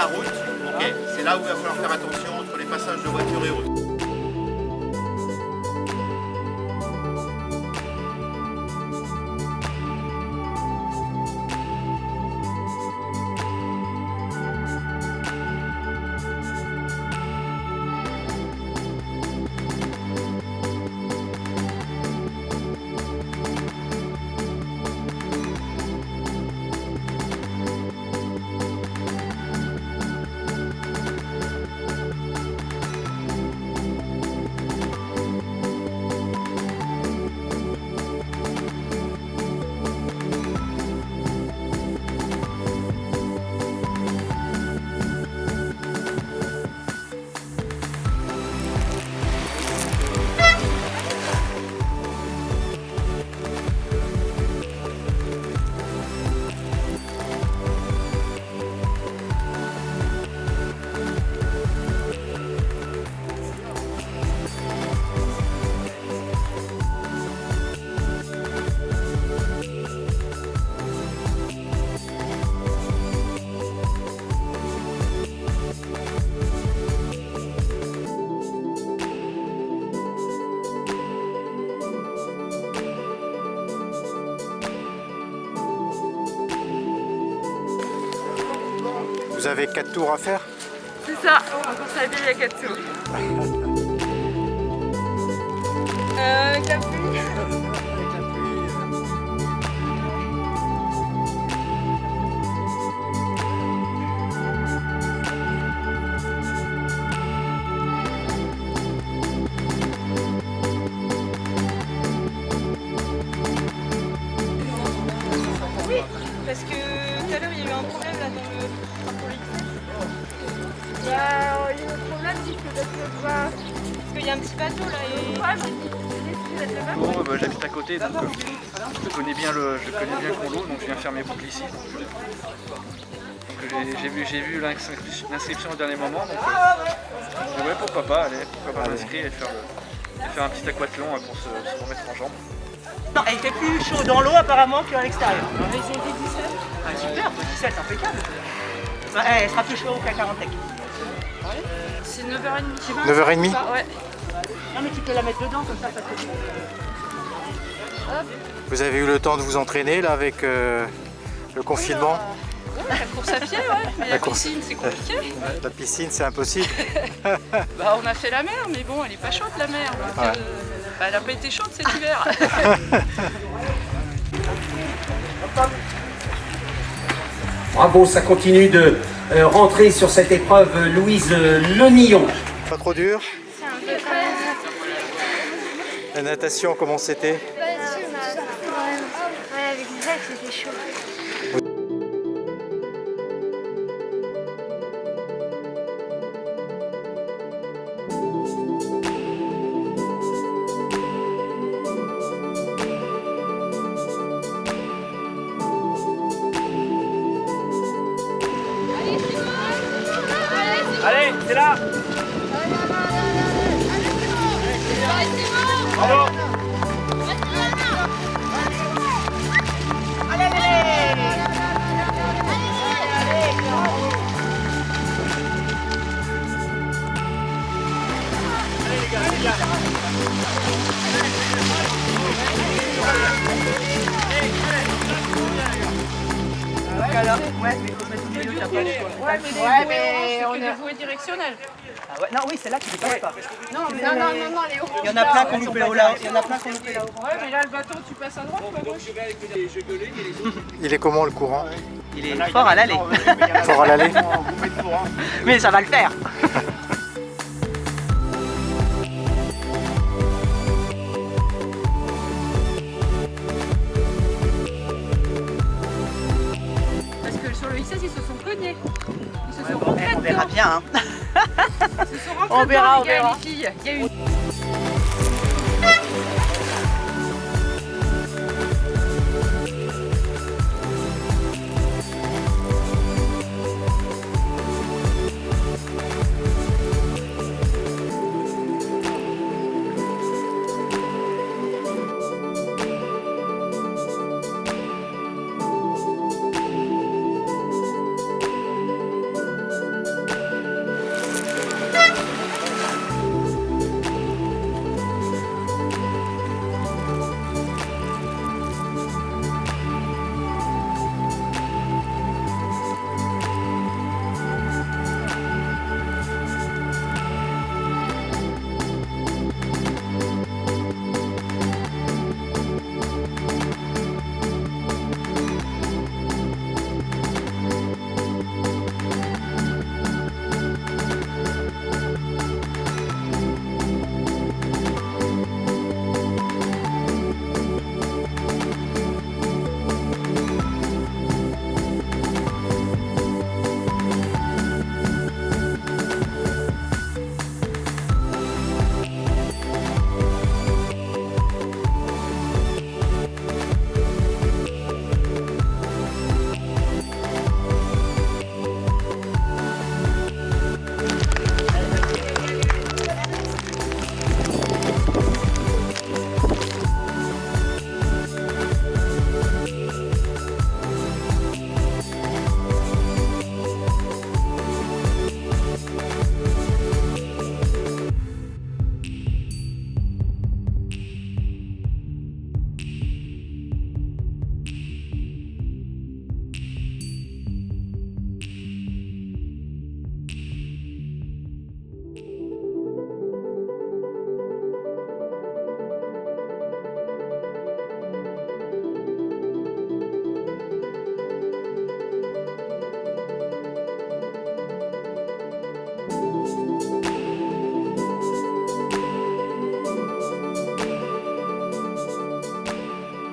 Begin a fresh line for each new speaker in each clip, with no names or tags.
la route, ok, c'est là où il va falloir faire attention entre les passages de voitures et autres.
Vous avez 4 tours à faire?
C'est ça, on course à pied, il y a 4 tours. Avec la pluie. Oui, parce que tout à l'heure il y a eu un problème là dans le trampoline. Bah, il y a un problème, c'est que parce qu'il y a un petit bateau là et...
Bon, bah, j'habite à côté, donc je connais bien Conlo, donc je viens faire mes boucles ici. Donc j'ai vu l'inscription au dernier moment, donc ouais, pourquoi pas, allez, pourquoi pas m'inscrire et faire un petit aquathlon pour se remettre en jambes.
Non, il fait plus chaud dans l'eau apparemment qu'à l'extérieur.
Ils ont été 17.
Ah, super, 17, impeccable. Bah, elle sera plus chaud qu'à Carantec.
C'est 9h30.
9h30?
Ouais.
Non mais tu peux la mettre dedans comme ça te fait.
Vous avez eu le temps de vous entraîner là avec le confinement?
Ouais, la course à pied, ouais. Mais la piscine, c'est compliqué.
La piscine, c'est impossible.
Bah, on a fait la mer, mais bon, elle est pas chaude la mer. Donc,
Ouais.
bah, elle a pas été chaude cet hiver.
Bravo, ça continue de rentrer sur cette épreuve, Louise Lenillon.
Pas trop dur?
C'est un peu quand même.
La natation, comment c'était?
Ouais, avec les ailes, c'était chaud.
Allez, c'est là. Bravo. Allez, les gars, c'est bien. Ouais, mais faut se mettre au milieu, t'as pas le choix.
Ouais, mais on est bouée directionnelle.
Ah ouais, non, oui, c'est là qui dépasse pas.
Non,
Non, les hauts.
Il y en a plein qui ont loupé là-haut. Il y en a plein qui ont loupé là-haut.
Ouais, mais là, le bateau, tu passes à droite ou à gauche?
Il est comment le courant?
Il est fort à l'aller.
Fort à l'aller?
Mais ça va le faire.
Parce que sur le XS, ils se sont cognés. Ils se sont
Bon,
rentrés
on verra
dedans.
bien. Hein.
Ils se sont rentrés
On verra,
dedans, les gars,
on verra.
les filles. Il y a eu...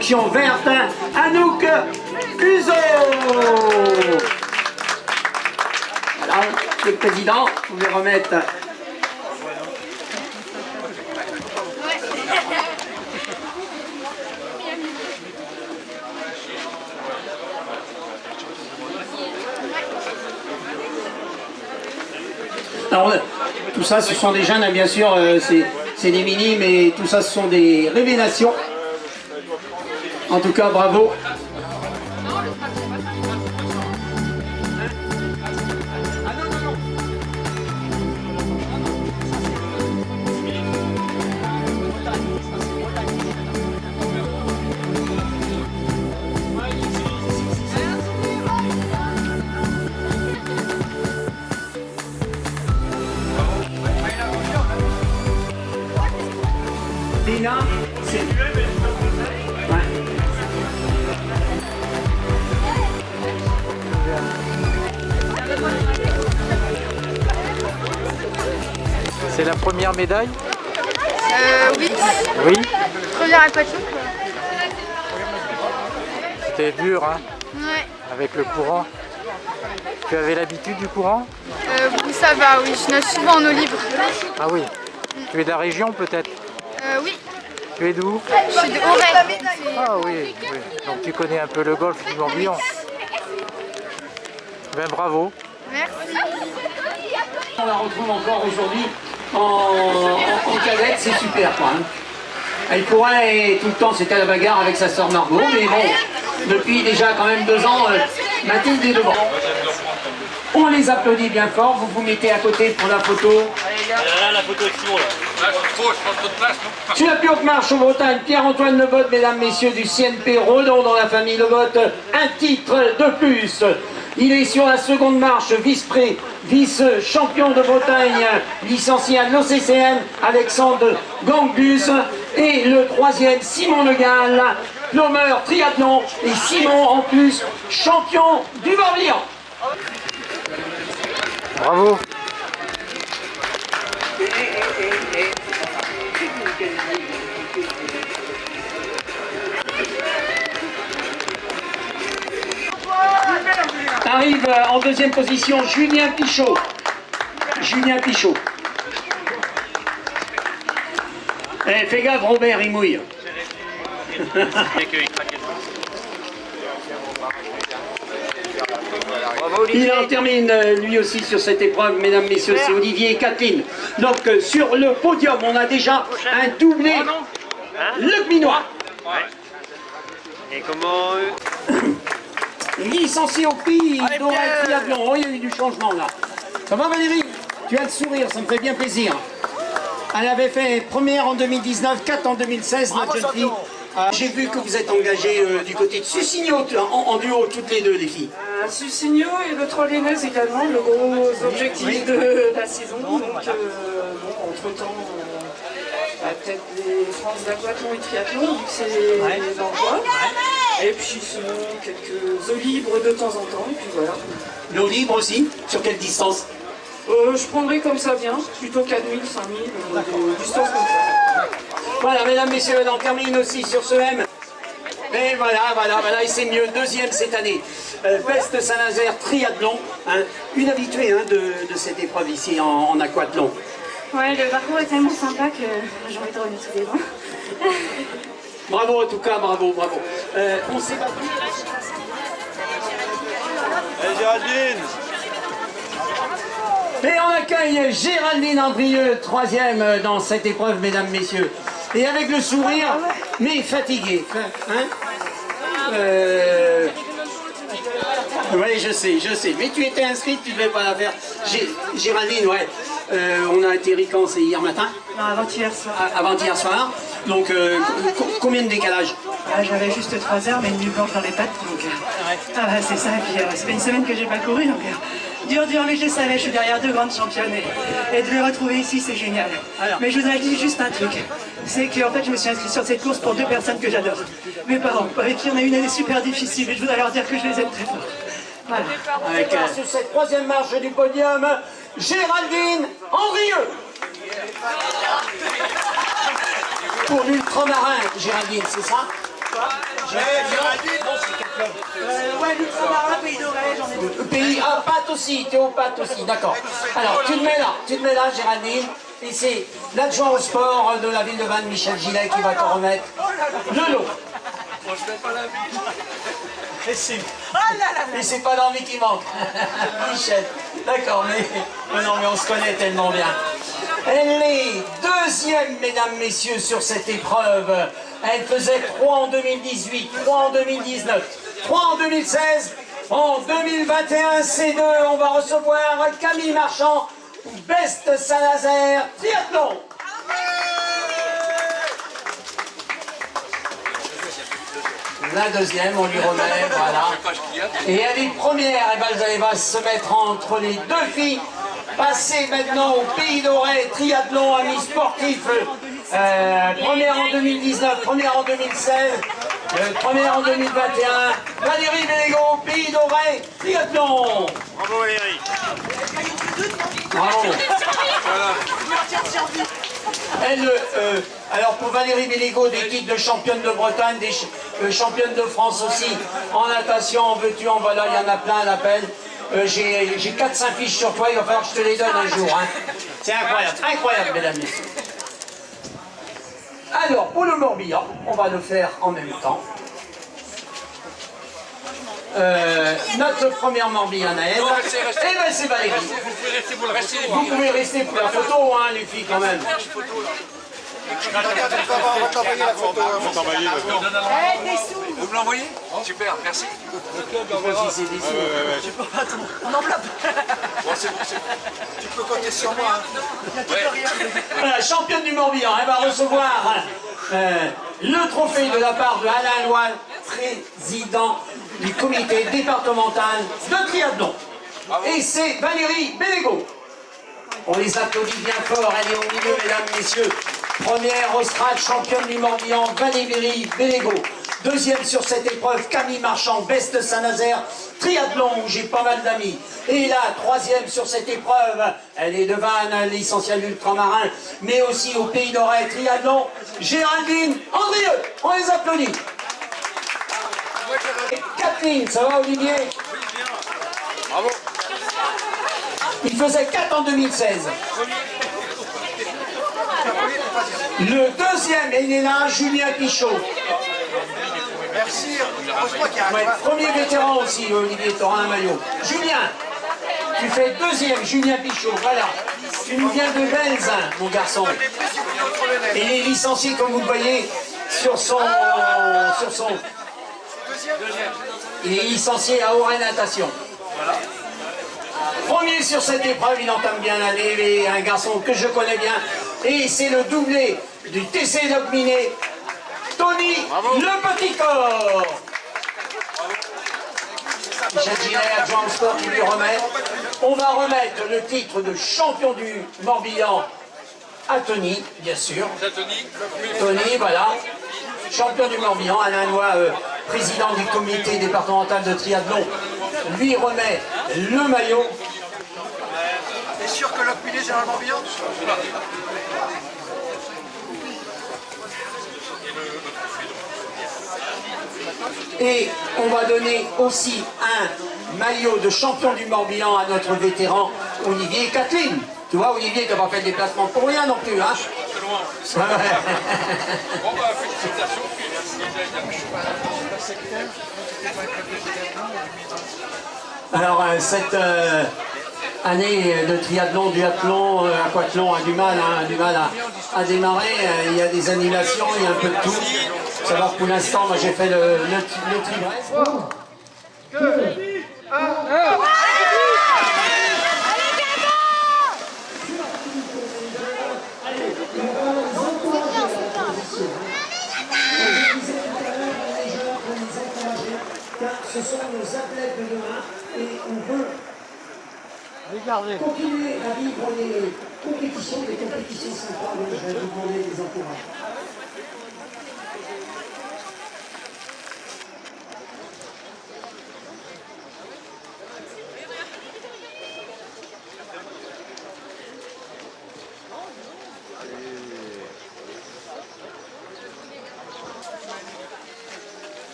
Fonction verte, Anouk Cluzot. Voilà, le président, vous pouvez remettre. Alors, tout ça, ce sont des jeunes, hein, bien sûr, c'est des mini, mais tout ça, ce sont des révélations. En tout cas, bravo. Dina, c'est... Ouais.
C'est la première médaille?
Oui.
Oui.
Première aquatique.
C'était dur, hein,
Ouais.
avec le courant. Tu avais l'habitude du courant?
Oui, ça va, oui. Je nage souvent en eau libre.
Ah oui. Tu es de la région peut-être?
Oui.
Tu es d'où?
Je suis de Auray.
Ah oui, oui. Donc tu connais un peu le golfe du Morbihan. Ben bravo.
Merci.
On la retrouve encore aujourd'hui en cadette, c'est super quoi. Hein. Elle courait tout le temps, c'était la bagarre avec sa sœur Margot, mais bon, depuis déjà quand même 2 ans, Mathilde est devant. On les applaudit bien fort, vous vous mettez à côté pour la photo.
Là, la photo avec Simon là.
Sur la plus haute marche en Bretagne, Pierre-Antoine Lebotte, mesdames, messieurs du CNP Redon dans la famille Lebotte, un titre de plus. Il est sur la seconde marche, vice-champion de Bretagne, licencié à l'OCCN, Alexandre Gangus. Et le troisième, Simon Le Gall, l'honneur triathlon. Et Simon, en plus, champion du Morbihan.
Bravo.
Arrive en deuxième position Julien Pichot. Julien Pichot. Eh, fais gaffe Robert, il mouille. Il en termine lui aussi sur cette épreuve, mesdames, messieurs, c'est Olivier et Kathleen. Donc sur le podium, on a déjà un doublé Le Minois.
Et comment
Licencié au PI d'Auray Triathlon. Oh, il y a eu du changement là. Ça va Valérie? Tu as le sourire, ça me fait bien plaisir. Elle avait fait première en 2019, 4 en 2016, notre jeune fille. J'ai vu que vous êtes engagés du côté de Sussigno, en duo, toutes les deux, les filles.
Sussigno et le Trollinez également, le gros objectif de la saison. Donc, entre-temps, peut-être les France d'aquathlon et triathlon, vu que c'est les envois. Et puis sinon, quelques eaux libres de temps en temps, et puis voilà.
L'eau libre aussi? Sur quelle distance?
Je prendrais comme ça bien, plutôt 4000, 5000, de distance comme ça.
Voilà, mesdames, messieurs, elle en termine aussi sur ce M. Et voilà, et c'est mieux, deuxième cette année. Peste Saint-Nazaire Triathlon, hein, une habituée hein, de cette épreuve ici en aquathlon.
Ouais, le parcours est tellement sympa que j'ai envie de revenir tous les ans.
Bravo en tout cas, bravo. On s'est battu.
Allez Géraldine.
Et on accueille Géraldine Andrieux, troisième dans cette épreuve, mesdames, messieurs. Et avec le sourire, mais fatigué. Hein oui, je sais. Mais tu étais inscrite, tu ne devais pas la faire. Géraldine, ouais. On a atterri quand? C'est hier matin?
Non, avant-hier soir.
Avant-hier soir. Donc, combien de décalage?
J'avais juste 3 heures, mais une nuit blanche dans les pattes. Donc, c'est ça. Et puis, ça fait une semaine que j'ai pas couru. Donc, dur, mais je savais, je suis derrière 2 grandes championnes. Et de les retrouver ici, c'est génial. Mais je vous ai dit juste un truc. C'est qu'en fait, je me suis inscrit sur cette course pour 2 personnes que j'adore. Mes parents, avec qui on a eu une année super difficile. Et je voudrais leur dire que je les aime très fort. Voilà.
Sur cette troisième marche du podium, Géraldine Andrieux. Pour l'ultramarin, Géraldine, c'est ça?
Ouais, l'ultramarin, Pays d'Auray, j'en ai deux.
Pays, ah, pâte aussi, Théo pâte aussi, d'accord. Alors, tu te mets là, Géraldine, et c'est l'adjoint au sport de la ville de Vannes, Michel Gillet, qui va te remettre le lot. Et c'est pas l'envie qui manque, Michel. D'accord, mais non, mais on se connaît tellement bien. Elle est deuxième, mesdames, messieurs, sur cette épreuve. Elle faisait 3 en 2018, 3 en 2019, 3 en 2016. En 2021, C2, on va recevoir Camille Marchand, Best Saint-Nazaire, triathlon. La deuxième, on lui remet, voilà. Et elle est première, elle va se mettre entre les deux filles. Passer maintenant au Pays d'Auray, triathlon, amis sportifs. Première en 2019, première en 2016, première en 2021. Valérie Bélégo, Pays d'Auray, triathlon.
Bravo Valérie.
Bravo. Elle, alors pour Valérie Bélégo, des titres de championne de Bretagne, des championnes de France aussi, en natation, en veux-tu, en voilà, il y en a plein à l'appel. J'ai 4-5 fiches sur toi, il va falloir que je te les donne un jour. Hein. C'est incroyable, incroyable, mesdames et messieurs. Alors, pour le Morbihan, on va le faire en même temps. Notre première Morbihanaise, eh ben c'est Valérie. Vous pouvez rester pour la photo, hein, les filles, quand même.
Vous me l'envoyez? Super, merci.
On enveloppe.
Bon, c'est bon.
Tu peux compter sur moi.
Voilà, championne du Morbihan, elle va recevoir le trophée de la part de Alain Loal, président du comité départemental de triathlon. Et c'est Valérie Bélégo. On les applaudit bien fort, elle est au milieu, mesdames, messieurs. Première Australe, championne du Morbihan, Valérie Bélégo. Deuxième sur cette épreuve, Camille Marchand, Best Saint-Nazaire, triathlon, où j'ai pas mal d'amis. Et là, troisième sur cette épreuve, elle est de Vannes, licenciée ultramarin, mais aussi au Pays d'Auray, triathlon, Géraldine Andrieux. On les applaudit. Et Kathleen, ça va Olivier?
Oui, bien. Bravo.
Il faisait 4 en 2016. Le deuxième, il est là, Julien Pichot.
Merci. Heureusement qu'il y a un
Ouais, premier vétéran aussi, Olivier, tu auras un maillot. Julien, tu fais deuxième, Julien Pichot, voilà. Tu nous viens de Belzin, mon garçon. Et il est licencié, comme vous le voyez, sur son... Il est licencié à Auray Natation. Premier sur cette épreuve, il entame bien l'année, un garçon que je connais bien. Et c'est le doublé du TC Locminé, Tony Le Petit Corps. Michel Gillet, adjoint au sport, qui lui remet. On va remettre le titre de champion du Morbihan à Tony, bien sûr. Tony, voilà. Champion du Morbihan, Alain Lois, président du comité départemental de triathlon, lui remet le maillot.
T'es sûr que Locminé c'est dans le Morbihan?
Et on va donner aussi un maillot de champion du Morbihan à notre vétéran Olivier et Kathleen. Tu vois, Olivier, tu n'as pas fait le déplacement pour rien non plus, hein?
C'est loin. Bon, bah, félicitations.
Alors, cette année de triathlon, duathlon, aquathlon a du mal à démarrer. Il y a des annulations, il y a un peu de tout. Savoir pour l'instant, moi j'ai fait le tri-brest. Car ce sont nos athlètes de demain et on veut continuer à vivre des compétitions sympas, donc je vais vous demander des encouragements.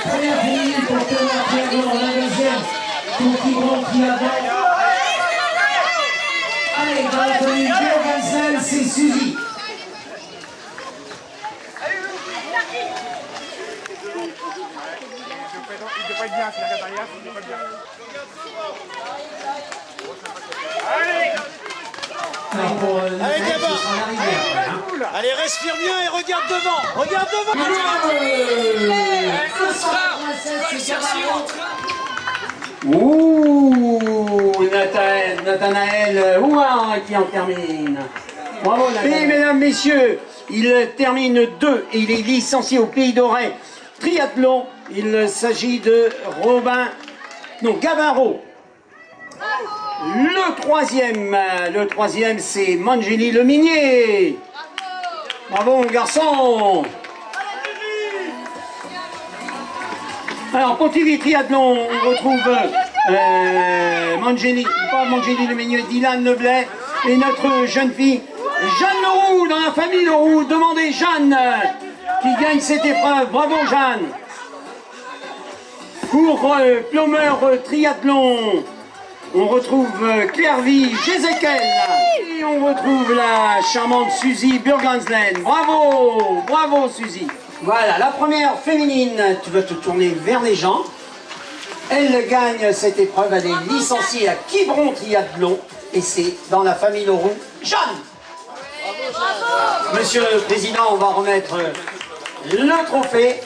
Première féminine pour Thomas Triathlon, la deuxième pour Tigron Triathlon. Allez, dans la famille Jorgensen, c'est Suzy.
Il devrait être bien, s'il regarde derrière, il devrait être bien.
Allez, Gabin.
Allez, respire bien et regarde devant. Regarde devant.
Ouh, Nathanaël Ouin qui en termine. Bravo, Nathanaël. Et mesdames, messieurs, il termine 2 et il est licencié au Pays d'Auray. Triathlon, il s'agit de Gabin Rowe. Le troisième, c'est Mangeli Le Minier. Bravo, mon garçon. Alors, Pontivy Triathlon, on retrouve Mangeli Le Minier, Dylan Leblet et notre jeune fille, Jeanne Leroux, dans la famille Leroux. Demandez Jeanne qui gagne cette épreuve. Bravo, Jeanne. Pour Plumeur Triathlon, on retrouve Clairvy Jézékel et on retrouve la charmante Suzy Burganslen. Bravo, bravo Suzy. Voilà, la première féminine, tu vas te tourner vers les gens. Elle gagne cette épreuve, elle est licenciée à Quiberon Triathlon et c'est dans la famille Leroux. Jeanne. Monsieur le Président, on va remettre le trophée.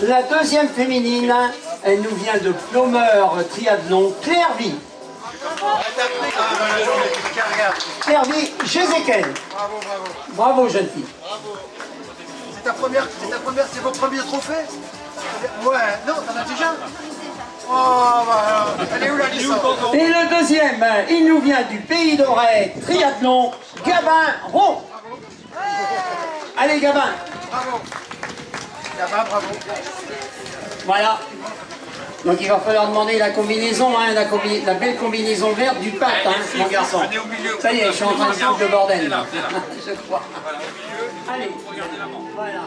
La deuxième féminine, elle nous vient de Plumeur Triathlon, Clairvy. Clairvy Jézékel.
Bravo, bravo.
Bravo, jeune fille.
Bravo. C'est ta première, c'est vos premiers trophées? Ouais, non, t'en as déjà? Oh, bah, elle est où la licence?
Et le deuxième, il nous vient du Pays d'Auray, Triathlon, Gabin Rowe. Allez, Gabin.
Bravo. Gabin, bravo.
Voilà. Donc il va falloir demander la combinaison, hein, la belle combinaison verte du pape, hein, mon garçon. Ça y est, je suis en train de foutre le bordel. Là. Je crois. Allez, voilà.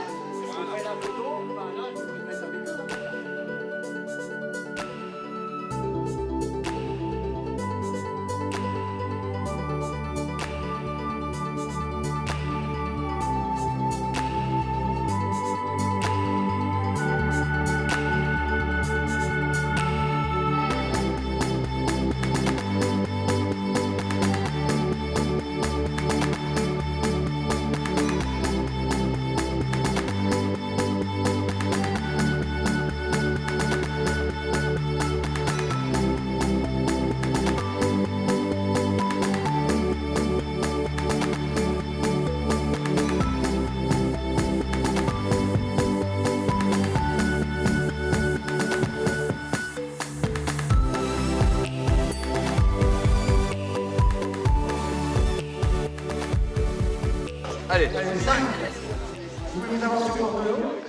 Allez.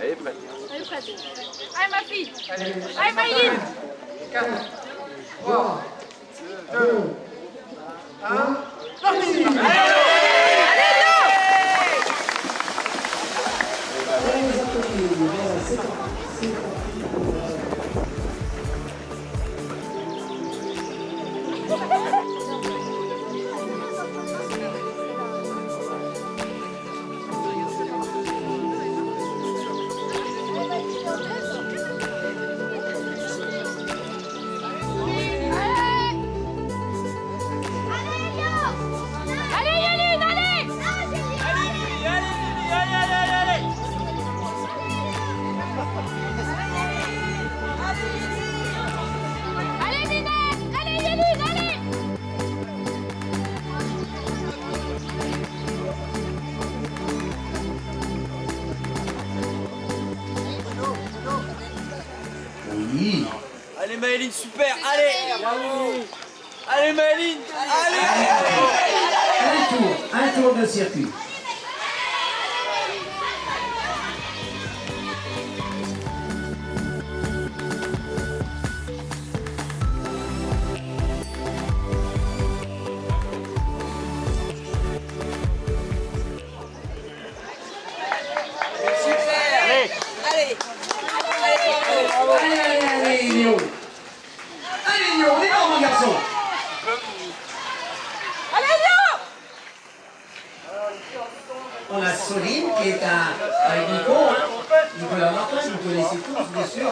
Elle est prête. Allez ma fille. Allez Maïline.
4, 3, 2, 1, parti.
Oui.
Allez Maëline, super, allez. Allez Maëline, allez.
Un tour de circuit.
Allez.
bien sûr.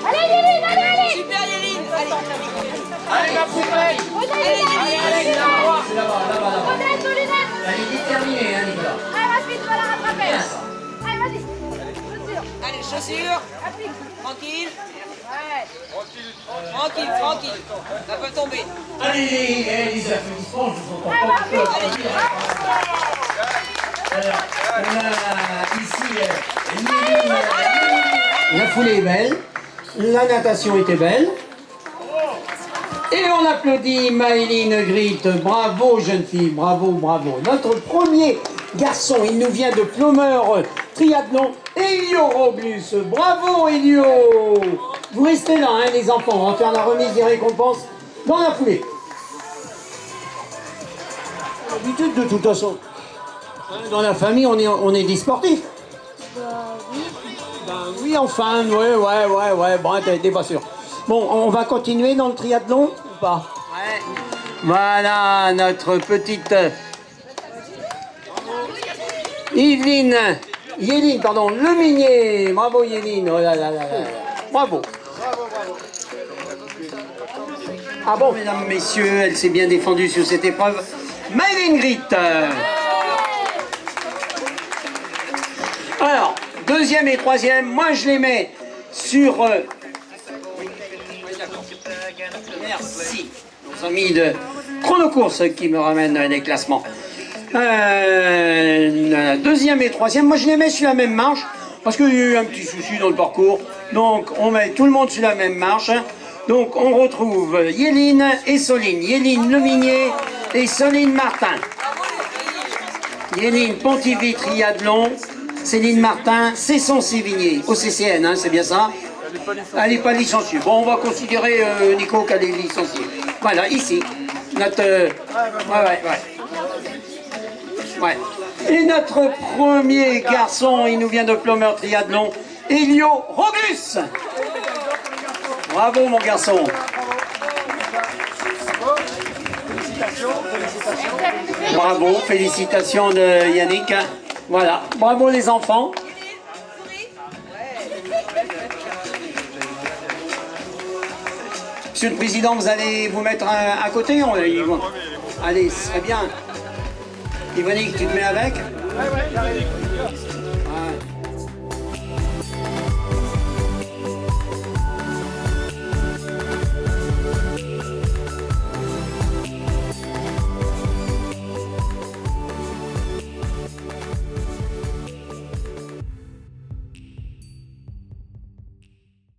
Allez Yéline, allez.
Super Yéline, allez.
Allez ma poupée. Allez Yéline.
C'est là-bas.
Rodette, aux lunettes.
Elle est déterminée, hein, Nicolas.
Allez rapide, va la rattraper. Allez vas-y. Chaussures.
Allez, chaussures.
Applique.
Tranquille.
Ouais.
Tranquille. Ça peut tomber.
Allez, les applaudissements, je vous entends pas. Alors, on a ici Yéline. La foulée est belle, la natation était belle. Et on applaudit Maëline Grit. Bravo, jeune fille, bravo. Notre premier garçon, il nous vient de Plumeur Triathlon, Elio Roglus. Bravo, Elio. Vous restez là, hein, les enfants. On va faire la remise des récompenses dans la foulée. L'habitude, de toute façon. Dans la famille, on est des sportifs. Ben oui, enfin, ouais, bon, t'es pas sûr. Bon, on va continuer dans le triathlon ou pas? Ouais. Voilà, notre petite Yéline Leminier. Bravo Yéline, oh là là là là. Bravo. Ah bon, mesdames, messieurs, elle s'est bien défendue sur cette épreuve. Maëline Grit. Alors, deuxième et troisième, moi je les mets sur... Merci, nos amis de Chronocourse qui me ramènent les classements. Deuxième et troisième, moi je les mets sur la même marche, parce qu'il y a eu un petit souci dans le parcours. Donc on met tout le monde sur la même marche. Donc on retrouve Yéline et Soline. Yéline Leminier et Soline Martin. Yéline Pontivy Triathlon. Céline Martin, Cesson-Sévigné, au CCN, hein, c'est bien ça? Elle n'est pas licenciée. Bon, on va considérer, Nico, qu'elle est licenciée. Voilà, ici. Notre... Ouais. Et notre premier garçon, il nous vient de Plumeur Triathlon, Elio Roglus. Bravo, mon garçon. Bravo, félicitations de Yannick. Voilà, bravo les enfants. Monsieur le Président, vous allez vous mettre à côté? Allez, ce serait bien. Yvonique, tu te mets avec?
Ouais, j'arrive.